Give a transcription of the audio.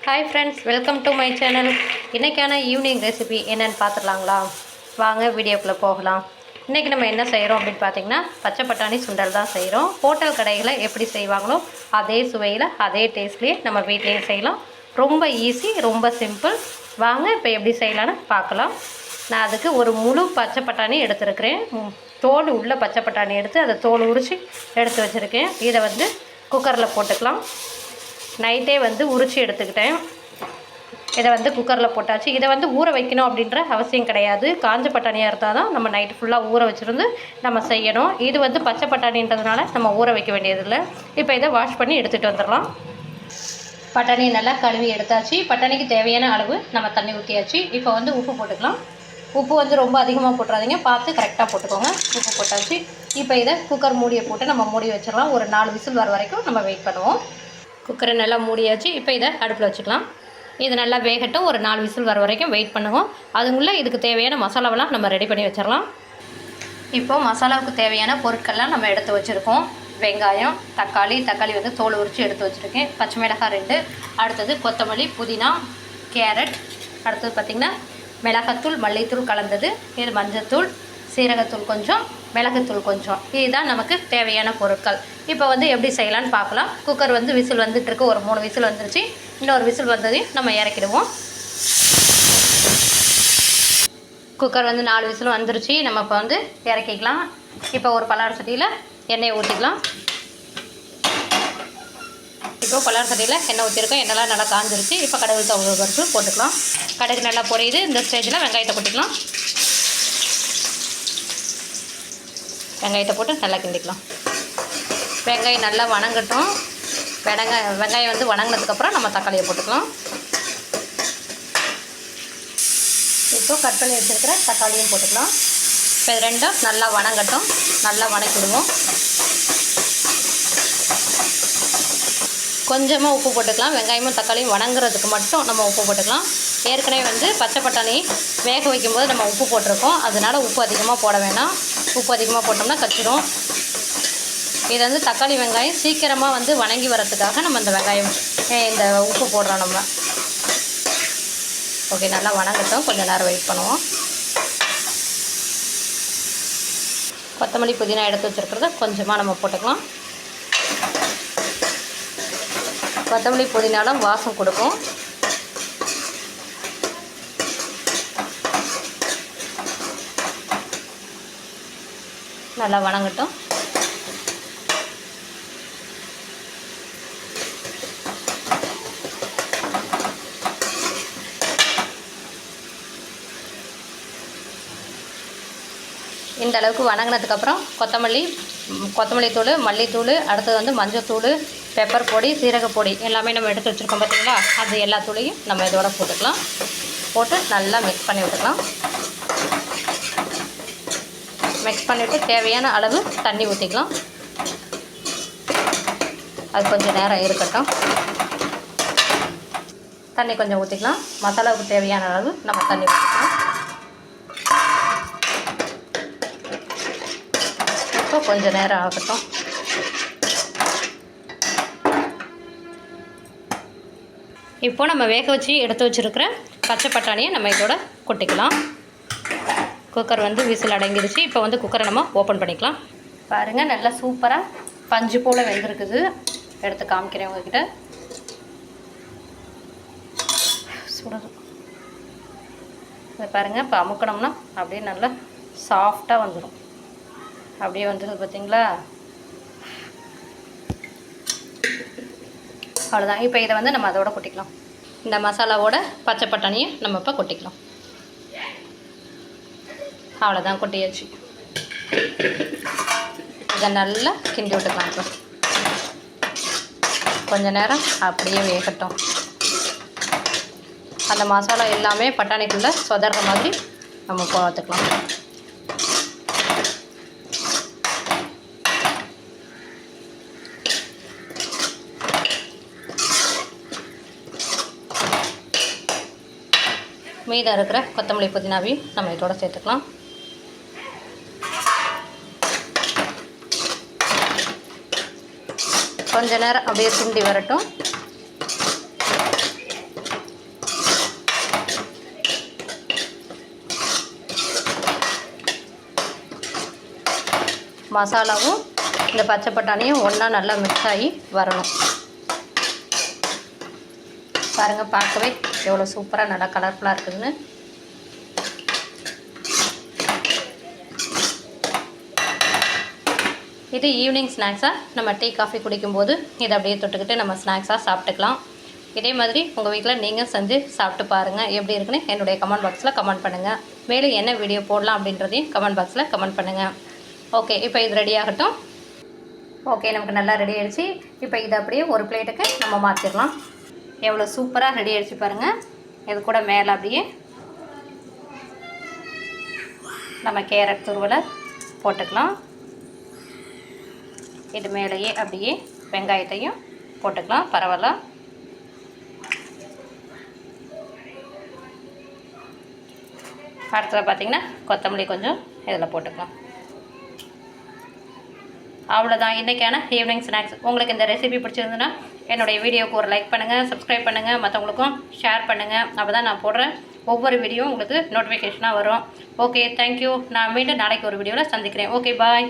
Hi friends, welcome to my channel. இன்றைக்கான evening recipe என்னென்னு பார்த்துடலாங்களா? வாங்க வீடியோக்குள்ளே போகலாம். இன்றைக்கி நம்ம என்ன செய்கிறோம் அப்படின்னு பார்த்திங்கன்னா, பச்சை பட்டாணி சுண்டல் தான் செய்கிறோம். ஹோட்டல் கடைகளில் எப்படி செய்வாங்களோ அதே சுவையில் அதே டேஸ்ட்லேயே நம்ம வீட்லேயே செய்யலாம். ரொம்ப ஈஸி, ரொம்ப சிம்பிள். வாங்க இப்போ எப்படி செய்யலான்னு பார்க்கலாம். நான் அதுக்கு ஒரு முழு பச்சை பட்டாணி எடுத்துருக்கிறேன். தோல் உள்ள பச்சை பட்டாணி எடுத்து அதை தோல் உரித்து எடுத்து வச்சுருக்கேன். இதை குக்கரில் போட்டுக்கலாம். நைட்டே உரித்து எடுத்துக்கிட்டேன். இதை குக்கரில் போட்டாச்சு. இதை ஊற வைக்கணும் அப்படின்ற அவசியம் கிடையாது. காஞ்ச பட்டாணியாக இருந்தால் தான் நம்ம நைட்டு ஃபுல்லாக ஊற வச்சுருந்து நம்ம செய்யணும். இது பச்சை பட்டாணின்றதுனால நம்ம ஊற வைக்க வேண்டியதில்லை. இப்போ இதை வாஷ் பண்ணி எடுத்துகிட்டு வந்துடலாம். பட்டாணி நல்லா கழுவி எடுத்தாச்சு. பட்டாணிக்கு தேவையான அளவு நம்ம தண்ணி ஊற்றியாச்சு. இப்போ உப்பு போட்டுக்கலாம். உப்பு ரொம்ப அதிகமாக போட்டுறாதீங்க, பார்த்து கரெக்டாக போட்டுக்கோங்க. உப்பு போட்டாச்சு. இப்போ இதை குக்கர் மூடியை போட்டு நம்ம மூடி வச்சிடலாம். ஒரு 4 விசில் வர வரைக்கும் நம்ம வெயிட் பண்ணுவோம். குக்கரை நல்லா மூடியாச்சு. இப்போ இதை அடுப்பில் வச்சுக்கலாம். இது நல்லா வேகட்டும். ஒரு 4 விசில் வர வரைக்கும் வெயிட் பண்ணுவோம். அதுக்குள்ளே இதுக்கு தேவையான மசாலாவெல்லாம் நம்ம ரெடி பண்ணி வச்சிடலாம். இப்போது மசாலாவுக்கு தேவையான பொருட்கள்லாம் நம்ம எடுத்து வச்சுருக்கோம். வெங்காயம், தக்காளி தோல் உரித்து எடுத்து வச்சுருக்கேன். பச்சை மிளகாய் 2, அடுத்தது கொத்தமல்லி, புதினா, கேரட், அடுத்தது பார்த்திங்கன்னா மிளகாத்தூள், மல்லித்தூள் கலந்தது, இது மஞ்சத்தூள், சீரகத்தூள் கொஞ்சம், மிளகுத்தூள் கொஞ்சம். இதுதான் நமக்கு தேவையான பொருட்கள். இப்போ எப்படி செய்யலான்னு பார்க்கலாம். குக்கர் விசில் வந்துட்டுருக்கு. ஒரு 3 விசில் வந்துருச்சு. இன்னொரு விசில் வந்ததையும் நம்ம இறக்கிடுவோம். குக்கர் 4 விசில் வந்துருச்சு. நம்ம இப்போ இறக்கிக்கலாம். இப்போ ஒரு பலார சட்டியில் எண்ணெயை ஊற்றிக்கலாம். இப்போ பலார சட்டியில் எண்ணெய் ஊற்றிருக்கோம். எண்ணெய்லாம் நல்லா காஞ்சிருச்சு. இப்போ கடுகு பருப்பு போட்டுக்கலாம். கடுகு நல்லா பொரியுது. இந்த ஸ்டேஜில் வெங்காயத்தை கொட்டிக்கலாம். வெங்காயத்தை போட்டு நல்லா கிண்டிக்கலாம். வெங்காயம் நல்லா வணங்கட்டும். வெங்காயம் வணங்கினதுக்கப்புறம் நம்ம தக்காளியை போட்டுக்கலாம். இப்போ கட் பண்ணி வச்சுருக்கிற தக்காளியும் போட்டுக்கலாம். இப்போ இது ரெண்டும் நல்லா வணங்கட்டும். நல்லா வணக்கிடுவோம். கொஞ்சமாக உப்பு போட்டுக்கலாம். வெங்காயமும் தக்காளியும் வணங்குறதுக்கு மட்டும் நம்ம உப்பு போட்டுக்கலாம். ஏற்கனவே பச்சை பட்டாணி வேக வைக்கும்போது நம்ம உப்பு போட்டிருக்கோம். அதனால் உப்பு அதிகமாக போட வேணாம். உப்பு அதிகமாக போட்டோம்னா கச்சிடும். இது தக்காளி வெங்காயம் சீக்கிரமாக வணங்கி வரத்துக்காக நம்ம இந்த உப்பு போடுறோம் நம்ம. ஓகே, நல்லா வணங்கட்டும். கொஞ்சம் நேரம் வெயிட் பண்ணுவோம். கொத்தமல்லி, புதினா எடுத்து வச்சுருக்கிறத கொஞ்சமாக நம்ம போட்டுக்கலாம். கொத்தமல்லி புதினாலும் வாசம் கொடுக்கும். நல்லா வணங்கட்டும். இந்த அளவுக்கு வணங்கினதுக்கப்புறம் கொத்தமல்லி தூள், மல்லித்தூள், அடுத்தது மஞ்சத்தூள், பெப்பர் பொடி, சீரகப்பொடி எல்லாமே நம்ம எடுத்து வச்சுருக்கோம் பார்த்தீங்களா? அது எல்லா தூளையும் நம்ம இதோட போட்டுக்கலாம். போட்டு நல்லா மிக்ஸ் பண்ணி விட்டுக்கலாம். மிக்ஸ் பண்ணிவிட்டு தேவையான அளவு தண்ணி ஊற்றிக்கலாம். அது கொஞ்சம் நேரம் இருக்கட்டும். தண்ணி கொஞ்சம் ஊற்றிக்கலாம். மசாலாவுக்கு தேவையான அளவு நம்ம தண்ணி ஊற்றிக்கலாம். இப்போ கொஞ்சம் நேரம் ஆகட்டும். இப்போ நம்ம வேக வச்சு எடுத்து வச்சுருக்கிற பச்சை பட்டாணியை நம்ம இதோட கொட்டிக்கலாம். Cooker whistle அடங்கிடுச்சு. இப்போ குக்கரை நம்ம ஓப்பன் பண்ணிக்கலாம். பாருங்கள், நல்லா சூப்பராக பஞ்சு போல் வெந்திருக்குது. எடுத்து காமிக்கிறேன் உங்கள்கிட்ட. சுடுது. இதை பாருங்கள், இப்போ அமுக்கணும்னா அப்படியே நல்லா சாஃப்டாக வந்துடும். அப்படியே வந்துடுது பார்த்தீங்களா? அவ்வளோதான். இப்போ இதை நம்ம அதோட கொட்டிக்கலாம். இந்த மசாலாவோட பச்சை பட்டாணியை நம்ம இப்போ கொட்டிக்கலாம். அவ்வளோதான், கொட்டியாச்சு. இதை நல்லா கிண்டி விட்டுக்கலாம். இப்போ கொஞ்ச நேரம் அப்படியே வேகட்டும். அந்த மசாலா எல்லாமே பட்டாணிக்குள்ளே சொதற மாதிரி நம்ம பார்த்துக்கலாம். மீதம் இருக்கிற கொத்தமல்லி புதினாவையும் நம்ம இதோட சேர்த்துக்கலாம். கொஞ்ச நேரம் அப்படியே சுண்டி வரட்டும். மசாலாவும் இந்த பச்சை பட்டாணியும் ஒன்றா நல்லா மிக்ஸ் ஆகி வரணும். பாருங்கள், பார்க்கவே எவ்வளோ சூப்பராக நல்லா கலர்ஃபுல்லாக இருக்குதுன்னு. இது ஈவினிங் ஸ்நாக்ஸாக நம்ம டீ காஃபி குடிக்கும்போது இதை அப்படியே தொட்டுக்கிட்டு நம்ம ஸ்நாக்ஸாக சாப்பிட்டுக்கலாம். இதே மாதிரி உங்கள் வீட்டில் நீங்கள் செஞ்சு சாப்பிட்டு பாருங்கள். எப்படி இருக்குன்னு என்னுடைய கமெண்ட் பாக்ஸில் கமெண்ட் பண்ணுங்கள். மேலும் என்ன வீடியோ போடலாம் அப்படின்றதையும் கமெண்ட் பாக்ஸில் கமெண்ட் பண்ணுங்கள். ஓகே, இப்போ இது ரெடி ஆகட்டும். ஓகே, நமக்கு நல்லா ரெடி ஆகிடுச்சு. இப்போ இதை அப்படியே ஒரு பிளேட்டுக்கு நம்ம மாற்றிடலாம். எவ்வளோ சூப்பராக ரெடி ஆகிடுச்சு பாருங்கள். இது கூட மேலே அப்படியே நம்ம கேரட் துருவலை போட்டுக்கலாம். இது மேலேயே அப்படியே வெங்காயத்தையும் போட்டுக்கலாம். பரவாயில்ல. அடுத்தது பார்த்திங்கன்னா கொத்தமல்லி கொஞ்சம் இதில் போட்டுக்கலாம். அவ்வளோதான் இன்றைக்கான ஈவினிங் ஸ்நாக்ஸ். உங்களுக்கு இந்த ரெசிபி பிடிச்சிருந்துன்னா என்னுடைய வீடியோவுக்கு ஒரு லைக் பண்ணுங்கள், சப்ஸ்கிரைப் பண்ணுங்கள், மற்றவங்களுக்கும் ஷேர் பண்ணுங்கள். அப்போ தான் நான் போடுற ஒவ்வொரு வீடியோவும் உங்களுக்கு நோட்டிஃபிகேஷனாக வரும். Okay, thank you. நான் மீண்டும் நாளைக்கு ஒரு வீடியோவில் சந்திக்கிறேன். ஓகே, பாய்.